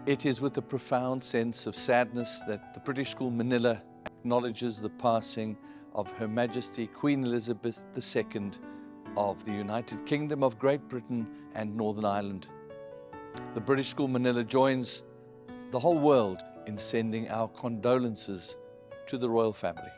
It is with a profound sense of sadness that the British School Manila acknowledges the passing of Her Majesty Queen Elizabeth II of the United Kingdom of Great Britain and Northern Ireland. The British School Manila joins the whole world in sending our condolences to the royal family.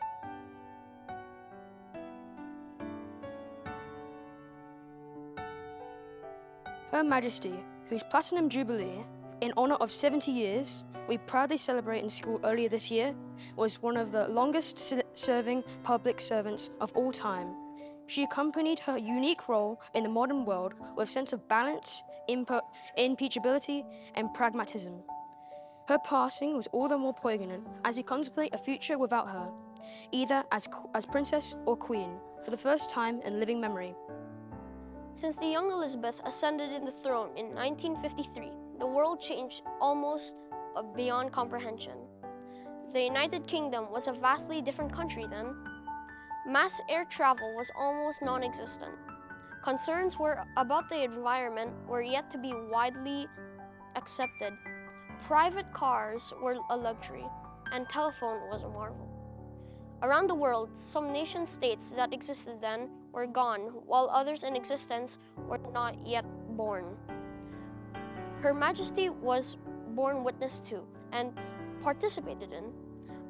Her Majesty, whose Platinum Jubilee, in honour of 70 years, we proudly celebrate in school earlier this year, was one of the longest serving public servants of all time. She accompanied her unique role in the modern world with a sense of balance, impeachability, and pragmatism. Her passing was all the more poignant as we contemplate a future without her, either as princess or queen, for the first time in living memory. Since the young Elizabeth ascended in the throne in 1953, the world changed almost beyond comprehension. The United Kingdom was a vastly different country then. Mass air travel was almost non-existent. Concerns about the environment were yet to be widely accepted. Private cars were a luxury, and telephone was a marvel. Around the world, some nation-states that existed then were gone, while others in existence were not yet born. Her Majesty was borne witness to and participated in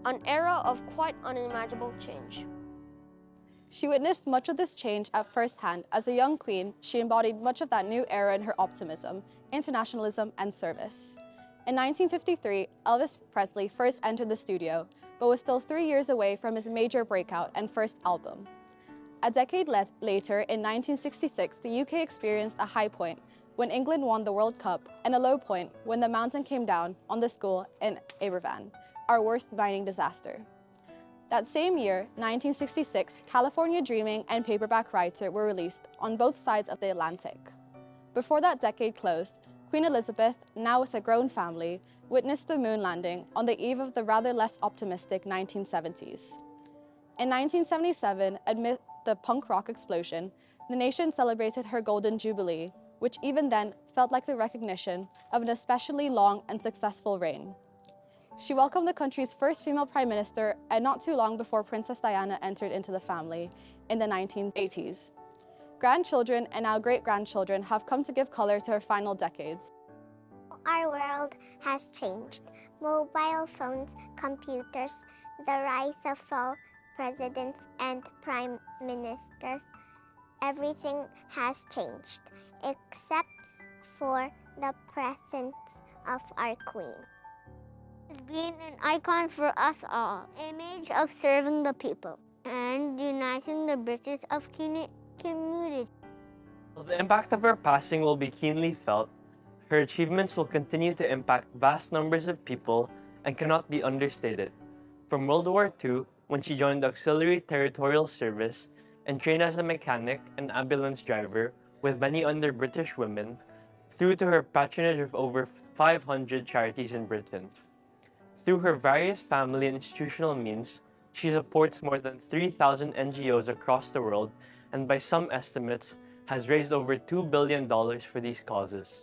an era of quite unimaginable change. She witnessed much of this change at first hand. As a young queen, she embodied much of that new era in her optimism, internationalism, and service. In 1953, Elvis Presley first entered the studio, but was still 3 years away from his major breakout and first album. A decade later, in 1966, the UK experienced a high point when England won the World Cup and a low point when the mountain came down on the school in Aberfan, our worst mining disaster. That same year, 1966, California Dreaming and Paperback Writer were released on both sides of the Atlantic. Before that decade closed, Queen Elizabeth, now with a grown family, witnessed the moon landing on the eve of the rather less optimistic 1970s. In 1977, amid the punk rock explosion, the nation celebrated her Golden Jubilee, which even then felt like the recognition of an especially long and successful reign. She welcomed the country's first female prime minister, and not too long before Princess Diana entered into the family in the 1980s. Grandchildren and now great-grandchildren have come to give color to her final decades. Our world has changed. Mobile phones, computers, the rise of all presidents and prime ministers, everything has changed, except for the presence of our queen. It's been an icon for us all, image of serving the people and uniting the British community. While the impact of her passing will be keenly felt, her achievements will continue to impact vast numbers of people and cannot be understated. From World War II, when she joined the Auxiliary Territorial Service and trained as a mechanic and ambulance driver with many other British women, through to her patronage of over 500 charities in Britain. Through her various family and institutional means, she supports more than 3,000 NGOs across the world and by some estimates has raised over $2 billion for these causes.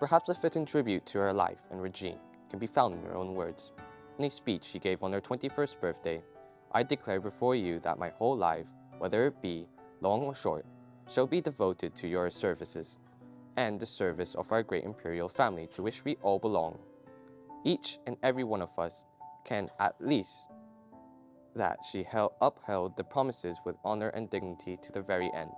Perhaps a fitting tribute to her life and regime can be found in her own words. In a speech she gave on her 21st birthday, "I declare before you that my whole life, whether it be long or short, shall be devoted to your services and the service of our great imperial family to which we all belong. Each and every one of us can at least that she upheld the promises with honor and dignity to the very end.